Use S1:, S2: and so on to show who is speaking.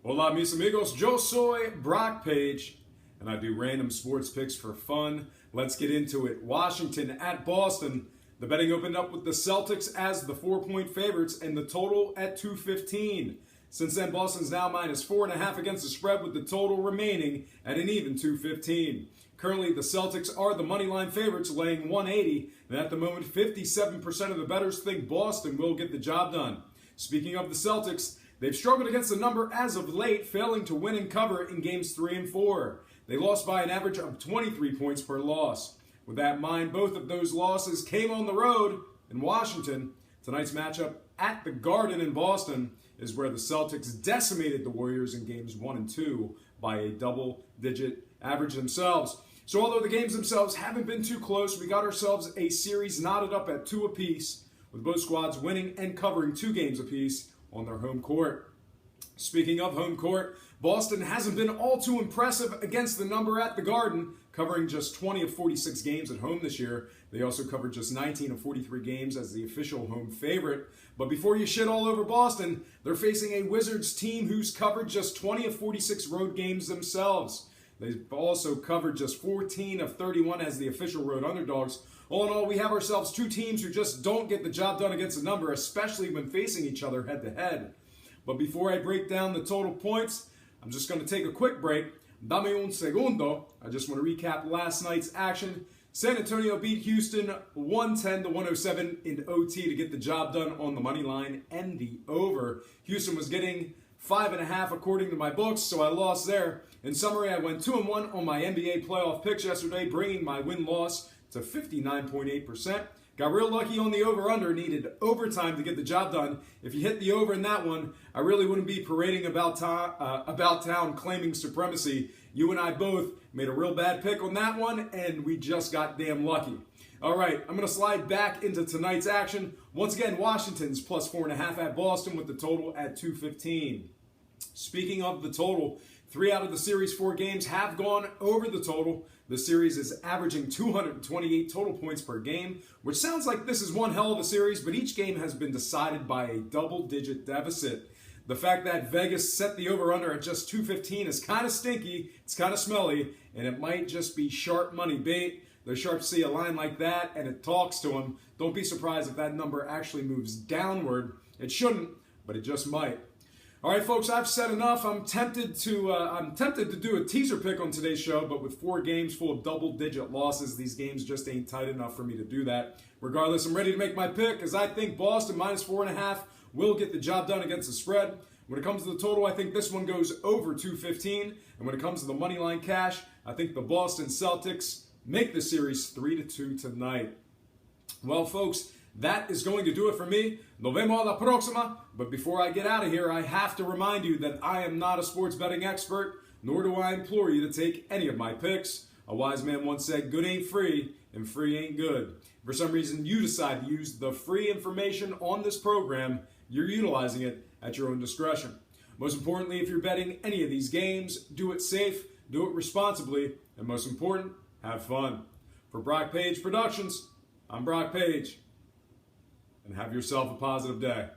S1: Hola mis amigos, yo soy Brock Page, and I do random sports picks for fun. Let's get into it. Washington at Boston. The betting opened up with the Celtics as the 4-point favorites and the total at 215. Since then, Boston's now minus 4.5 against the spread with the total remaining at an even 215. Currently, the Celtics are the moneyline favorites laying 180, and at the moment, 57% of the bettors think Boston will get the job done. Speaking of the Celtics, they've struggled against the number as of late, failing to win and cover in games 3 and 4. They lost by an average of 23 points per loss. With that in mind, both of those losses came on the road in Washington. Tonight's matchup at the Garden in Boston is where the Celtics decimated the Warriors in games 1 and 2 by a double-digit average themselves. So although the games themselves haven't been too close, we got ourselves a series knotted up at 2 apiece, with both squads winning and covering 2 games apiece on their home court. Speaking of home court, Boston hasn't been all too impressive against the number at the Garden, covering just 20 of 46 games at home this year. They also covered just 19 of 43 games as the official home favorite. But before you shit all over Boston, they're facing a Wizards team who's covered just 20 of 46 road games themselves. They've also covered just 14 of 31 as the official road underdogs. All in all, we have ourselves 2 teams who just don't get the job done against a number, especially when facing each other head-to-head. But before I break down the total points, I'm just going to take a quick break. Dame un segundo. I just want to recap last night's action. San Antonio beat Houston 110-107 in OT to get the job done on the money line and the over. Houston was getting 5.5 according to my books, so I lost there. In summary, I went 2-1 on my NBA playoff picks yesterday, bringing my win-loss to 59.8%. Got real lucky on the over-under, needed overtime to get the job done. If you hit the over in that one, I really wouldn't be parading about town claiming supremacy. You and I both made a real bad pick on that one, and we just got damn lucky. All right, I'm going to slide back into tonight's action. Once again, Washington's plus 4.5 at Boston with the total at 215. Speaking of the total, 3 out of the series 4 games have gone over the total. The series is averaging 228 total points per game, which sounds like this is one hell of a series, but each game has been decided by a double-digit deficit. The fact that Vegas set the over-under at just 215 is kind of stinky, it's kind of smelly, and it might just be sharp money bait. They're sharp to see a line like that, and it talks to them. Don't be surprised if that number actually moves downward. It shouldn't, but it just might. All right, folks, I've said enough. I'm tempted to do a teaser pick on today's show, but with 4 games full of double-digit losses, these games just ain't tight enough for me to do that. Regardless, I'm ready to make my pick, as I think Boston minus 4.5 will get the job done against the spread. When it comes to the total, I think this one goes over 215. And when it comes to the money line cash, I think the Boston Celtics make the series 3-2 tonight. Well, folks, that is going to do it for me. Nos vemos a la próxima. But before I get out of here, I have to remind you that I am not a sports betting expert, nor do I implore you to take any of my picks. A wise man once said, good ain't free, and free ain't good. If for some reason you decide to use the free information on this program, you're utilizing it at your own discretion. Most importantly, if you're betting any of these games, do it safe, do it responsibly, and most important, have fun. For Brock Page Productions, I'm Brock Page. And have yourself a positive day.